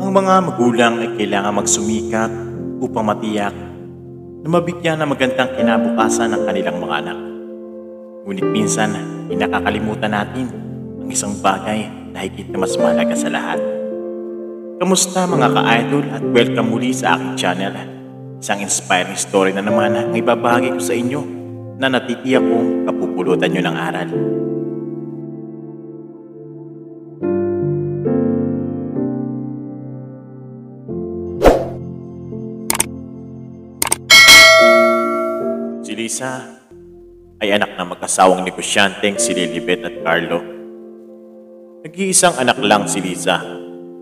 Ang mga magulang ay kailangan magsumikap upang matiyak na mabigyan ng magandang kinabukasan ng kanilang mga anak. Ngunit minsan ay nakakalimutan natin ang isang bagay na higit na mas mahalaga sa lahat. Kamusta mga ka-idol at welcome muli sa aking channel. Isang inspiring story na naman ang ibabahagi ko sa inyo na natitiyak kong kapupulutan nyo ng aral. Si Lisa ay anak ng mag-asawang negosyanteng si Lilibet at Carlo. Nag-iisang anak lang si Lisa,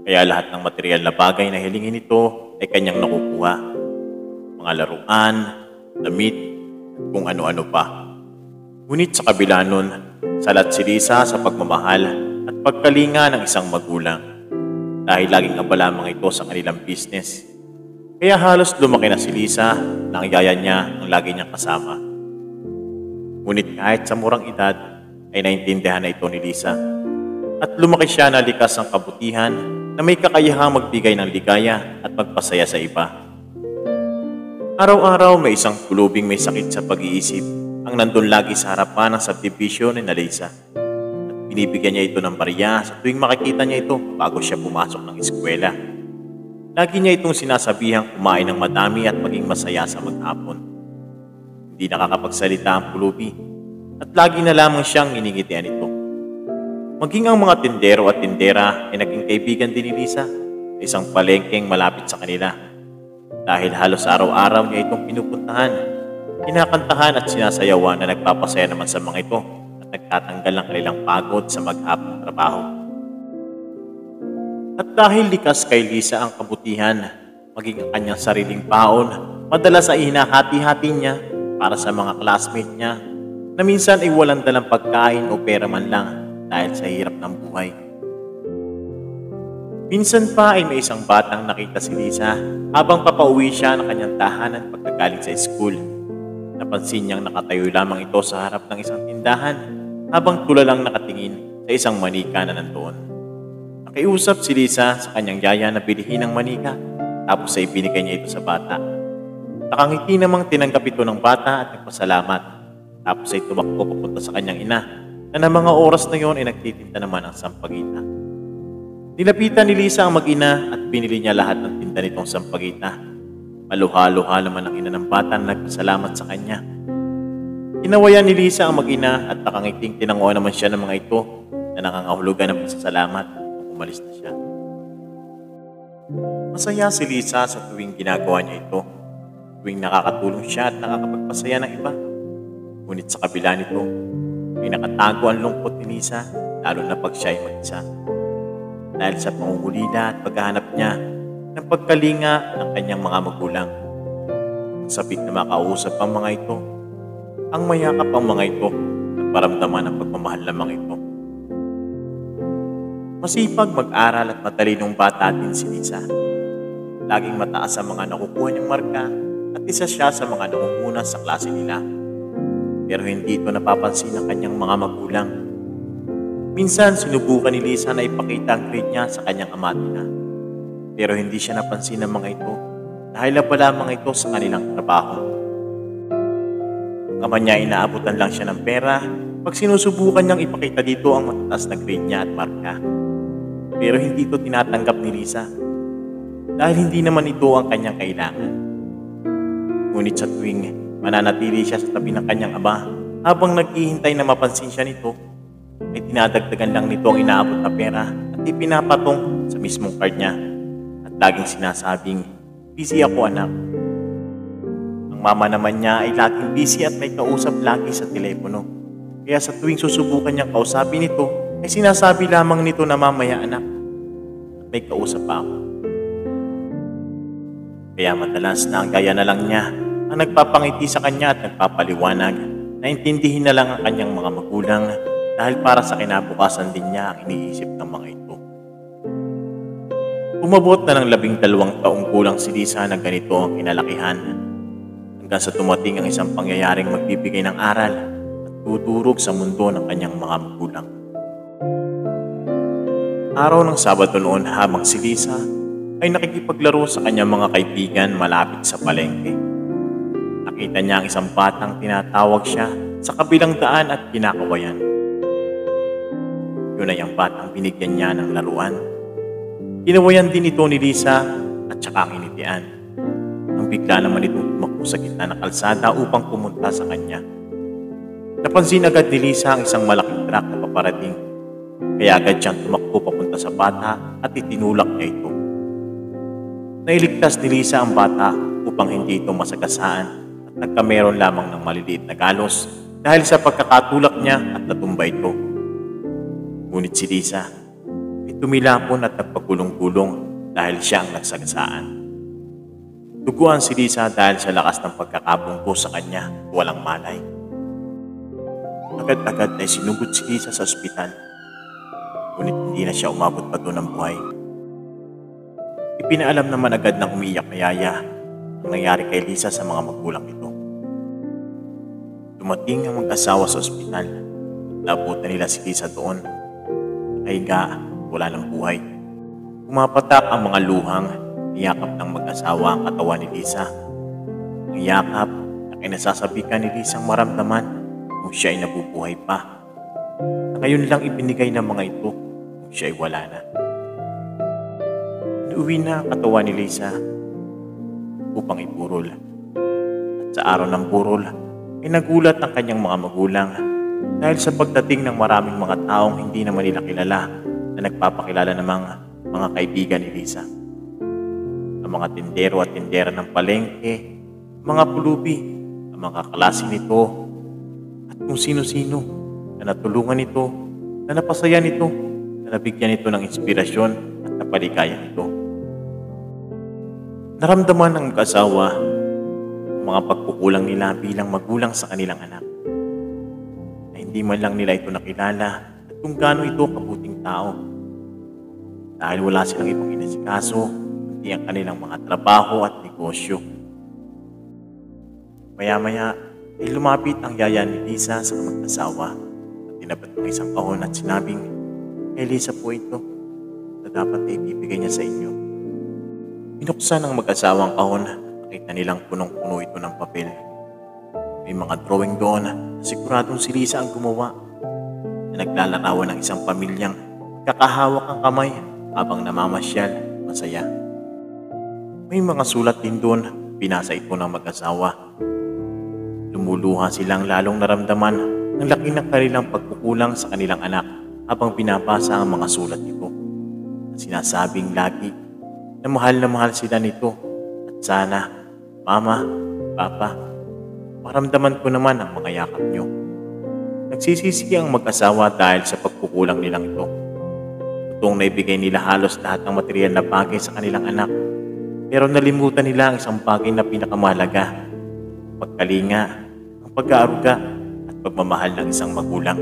kaya lahat ng material na bagay na hilingin nito ay kanyang nakukuha. Mga laruan, damit, at kung ano-ano pa. Ngunit sa kabila nun, salat si Lisa sa pagmamahal at pagkalinga ng isang magulang. Dahil laging abala mga ito sa kanilang business. Kaya halos lumaki na si Lisa na ang yaya niya ang lagi niyang kasama. Ngunit kahit sa murang edad ay naintindihan na ito ni Lisa. At lumaki siya na likas ng kabutihan na may kakayahang magbigay ng ligaya at magpasaya sa iba. Araw-araw may isang kulubing may sakit sa pag-iisip ang nandun lagi sa harapan ng subdivision ni Lisa. At binibigyan niya ito ng barya sa tuwing makikita niya ito bago siya pumasok ng eskwela. Lagi niya itong sinasabihang kumain ng madami at maging masaya sa maghapon. Hindi nakakapagsalita ang pulubi at lagi na lamang siyang iningitian ito. Maging ang mga tindero at tindera ay naging kaibigan din ni Lisa sa isang palengkeng malapit sa kanila. Dahil halos araw-araw niya itong pinupuntahan, kinakantahan at sinasayawan na nagpapasaya naman sa mga ito at nagtatanggal ng kanilang pagod sa maghapong trabaho. At dahil likas kay Lisa ang kabutihan, maging ang kanyang sariling baon, madalas ay hinahati-hati niya para sa mga classmate niya na minsan ay walang dalang pagkain o pera man lang dahil sa hirap ng buhay. Minsan pa ay may isang batang nakita si Lisa habang papauwi siya ng kanyang tahanan pagkagaling sa school. Napansin niyang nakatayo lamang ito sa harap ng isang tindahan habang tulalang nakatingin sa isang manika na nandoon. Nakiusap si Lisa sa kanyang yaya na bilhin ng manika tapos ay binigay niya ito sa bata. Nakangiti namang tinanggap ito ng bata at nagpasalamat tapos ay tumakbo papunta sa kanyang ina na ng mga oras na yon ay nagtitinda naman ang sampagita. Nilapitan ni Lisa ang mag-ina at binili niya lahat ng tinda nitong sampagita. Maluha-luha naman ang ina ng bata na nagpasalamat sa kanya. Inawayan ni Lisa ang mag-ina at nakangiting tinanguan naman siya ng mga ito na nangangahulugan ng pasasalamat. Umalis na siya. Masaya si Lisa sa tuwing ginagawa niya ito. Tuwing nakakatulong siya at nakakapagpasaya ng iba. Ngunit sa kabila nito, may nakatago ang lungkot ni Lisa, lalo na pag siya ay mag-isa. Dahil sa pangungulila at paghahanap niya ng pagkalinga ng kanyang mga magulang. Sabik na makausap ang mga ito, ang mayakap ang mga ito at paramdaman ang pagmamahal lamang ito. Masipag mag-aral at matalinong bata din si Lisa. Laging mataas ang mga nakukuha niyang marka at isa siya sa mga nangunguna sa klase nila. Pero hindi ito napapansin ng kanyang mga magulang. Minsan sinubukan ni Lisa na ipakita ang grade niya sa kanyang ama at ina. Pero hindi siya napansin ng mga ito dahil abala mga ito sa kanilang trabaho. Ang ama niya inaabutan lang siya ng pera pag sinusubukan niyang ipakita dito ang matataas na grade niya at marka. Pero hindi ito tinatanggap ni Lisa dahil hindi naman ito ang kanyang kailangan. Ngunit sa tuwing mananatili siya sa tabi ng kanyang ama habang naghihintay na mapansin siya nito, ay dinadagdagan lang nito ang inaabot na pera at ipinapatong sa mismong card niya at laging sinasabing, "Busy ako anak." Ang mama naman niya ay laging busy at may kausap lagi sa telepono. Kaya sa tuwing susubukan niyang kausapin ito, ay sinasabi lamang nito na mamaya anak at may kausap pa ako. Kaya madalas na ang gaya na lang niya ang nagpapangiti sa kanya at nagpapaliwanag na intindihin na lang ang kanyang mga magulang dahil para sa kinabukasan din niya ang iniisip ng mga ito. Umabot na ng 12 taong kulang si Lisa na ganito ang kinalakihan hanggang sa tumating ang isang pangyayaring magbibigay ng aral at tuturog sa mundo ng kanyang mga magulang. Araw ng Sabado noon habang si Lisa ay nakikipaglaro sa kanyang mga kaibigan malapit sa palengke. Nakita niya ang isang batang tinatawag siya sa kabilang daan at kinakawayan. Yun ay ang batang binigyan niya ng laruan. Kinawayan din ito ni Lisa at saka ang initian. Nang bigla naman itong tumakbo sa gitna ng kalsada upang pumunta sa kanya. Napansin agad ni Lisa ang isang malaking truck na paparating. Kaya agad siyang tumakbo papunta sa bata at itinulak niya ito. Nailigtas ni Lisa ang bata upang hindi ito masagasaan at nagkameron lamang ng maliliit na galos dahil sa pagkakatulak niya at natumba ito. Ngunit si Lisa ay tumilapon at nagpagulong-gulong dahil siya ang nagsagasaan. Duguan si Lisa dahil sa lakas ng pagkakabunggo sa kanya, walang malay. Agad-agad ay sinugod si Lisa sa ospital. Ngunit hindi na siya umabot pa doon ng buhay. Ipinaalam naman agad ng umiiyak na yaya ang nangyari kay Lisa sa mga magulang nito. Dumating ang mag-asawa sa ospital at naabutan nila si Lisa doon. Nakahiga, wala ng buhay. Pumapatak ang mga luhang niyakap ng mag-asawa ang katawan ni Lisa. Ang yakap na kinasasabikan ni Lisa ang maramdaman kung siya ay nabubuhay pa. Na ngayon lang ibinigay ng mga ito kung siya ay wala na. Inuwi na ang katawan ni Lisa upang ipurol. At sa araw ng purol ay nagulat ang kanyang mga magulang dahil sa pagdating ng maraming mga taong hindi naman nila kilala na nagpapakilala ng mga kaibigan ni Lisa. Ang mga tindero at tindera ng palengke, mga pulubi, ang mga kaklase nito, at kung sino-sino na natulungan nito, na napasaya nito, na nabigyan nito ng inspirasyon at napaligaya nito. Naramdaman ng mag-asawa ang mga pagkukulang nila bilang magulang sa kanilang anak. Na hindi man lang nila ito nakilala at kung gaano ito kabuting tao. Dahil wala silang ibang inasikaso, kundi ang kanilang mga trabaho at negosyo. Maya-maya ay lumapit ang yaya ni Lisa sa mag-asawa at tinapat ng isang kahon at sinabing, "Kay Lisa po ito na dapat ay ibibigay niya sa inyo." Binuksan ng mag-asawa ang kahon at nakita nilang punong-puno ito ng papel. May mga drawing doon na siguradong si Lisa ang gumawa na naglalarawan ng isang pamilyang kakahawak ang kamay habang namamasyal, masaya. May mga sulat din doon, binasa ito ng mag-asawa. Lumuluha silang lalong naramdaman ang laki ng kanilang pagkukulang sa kanilang anak habang binabasa ang mga sulat nito. Sinasabing lagi na mahal sila nito at sana, Mama, Papa, maramdaman ko naman ang mga yakap nyo. Nagsisisi ang mag-asawa dahil sa pagkukulang nilang ito. Totoong naibigay nila halos lahat ng material na bagay sa kanilang anak. Pero nalimutan nila ang isang bagay na pinakamahalaga, pagkalinga, ang pag-aaruga at pagmamahal ng isang magulang.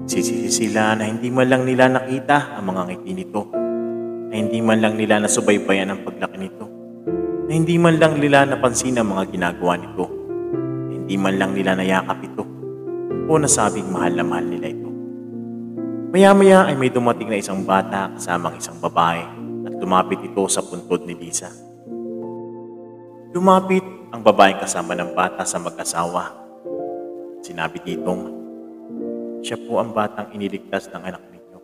Sisisi sila na hindi man lang nila nakita ang mga ngiti nito, na hindi man lang nila nasubaybayan ang paglaki nito, na hindi man lang nila napansin ang mga ginagawa nito, na hindi man lang nila nayakap ito, o nasabing mahal na mahal nila ito. Maya-maya ay may dumating na isang bata kasamang isang babae at lumapit ito sa puntod ni Lisa. Lumapit ang babaeng kasama ng bata sa mag-asawa. Sinabi ditong, "Siya po ang batang iniligtas ng anak ninyo.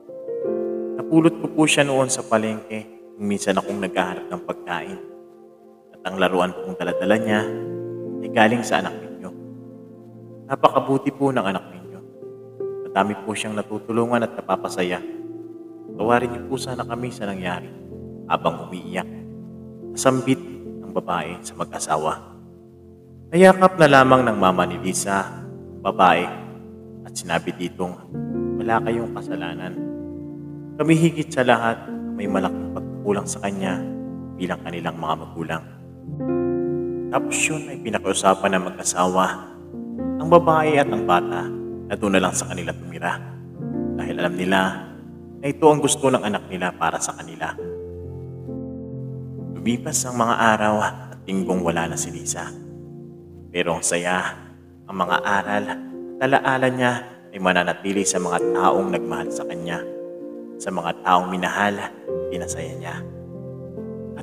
Napulot ko po siya noon sa palengke kung minsan akong naghahanap ng pagkain. At ang laruan pong daladala niya ay galing sa anak ninyo. Napakabuti po ng anak ninyo. Madami po siyang natutulungan at napapasaya. Tawarin niyo po sana kami sa nangyari." Habang umiiyak, nasambit ang babae sa mag-asawa. Nayakap na lamang ng mama ni Lisa, babae, at sinabi ditong, "Wala kayong kasalanan. Kami higit sa lahat may malaking pagkukulang sa kanya bilang kanilang mga magulang." Tapos yun ay pinakiusapan ng mag-asawa, ang babae at ang bata, na doon na lang sa kanila tumira dahil alam nila na ito ang gusto ng anak nila para sa kanila. Lumipas ang mga araw at linggong wala na si Lisa. Pero ang saya, ang mga aral at alaala niya ay mananatili sa mga taong nagmahal sa kanya, sa mga taong minahal at pinasaya niya.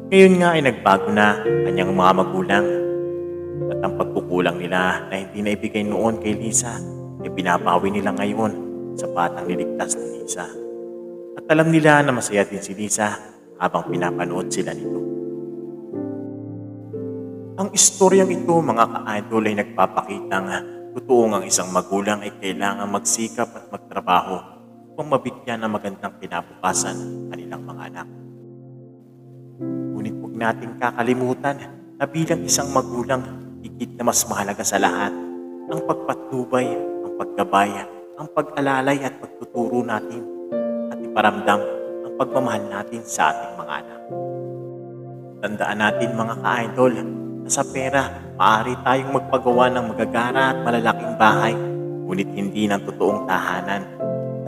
Ngayon nga ay nagbago na kanyang mga magulang at ang pagkukulang nila na hindi naibigay noon kay Lisa ay binabawi nila ngayon sa batang niligtas ni Lisa. At alam nila na masaya din si Lisa habang pinapanood sila nito. Ang istoryang ito mga ka-idol ay nagpapakitang totoong ang isang magulang ay kailangang magsikap at magtrabaho upang mabigyan ng magandang kinabukasan ang kanilang mga anak. Ngunit huwag nating kakalimutan na bilang isang magulang, higit na mas mahalaga sa lahat ang pagpatnubay, ang paggabay, ang pag-alalay at pagtuturo natin at iparamdam ang pagmamahal natin sa ating mga anak. Tandaan natin mga ka-idol na sa pera, maaari tayong magpagawa ng magagara at malalaking bahay, ngunit hindi ng totoong tahanan.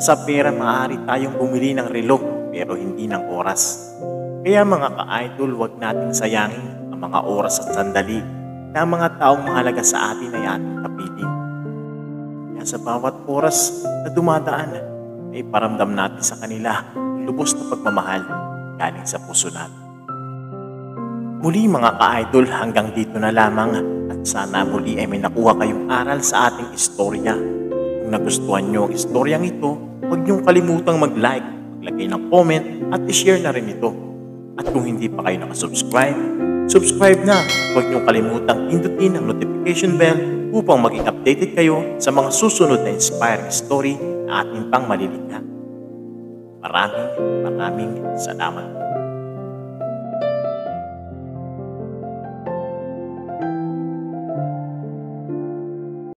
Sa pera, maaari tayong bumili ng relo pero hindi ng oras. Kaya mga ka-idol, huwag nating sayangin ang mga oras at sandali na ang mga taong mahalaga sa atin ay ating kapiling. Kaya sa bawat oras na dumadaan, ay paramdam natin sa kanila ang lubos na pagmamahal galing sa puso natin. Muli mga ka-idol, hanggang dito na lamang at sana muli ay may nakuha kayong aral sa ating istorya. Kung nagustuhan nyo ang istoryang ito, huwag nyong kalimutang mag-like, maglagay ng comment at i-share na rin ito. At kung hindi pa kayo nakasubscribe, subscribe na. Huwag niyong kalimutang pindutin ang notification bell upang maging updated kayo sa mga susunod na inspiring story na ating pang malilikha. Maraming salamat.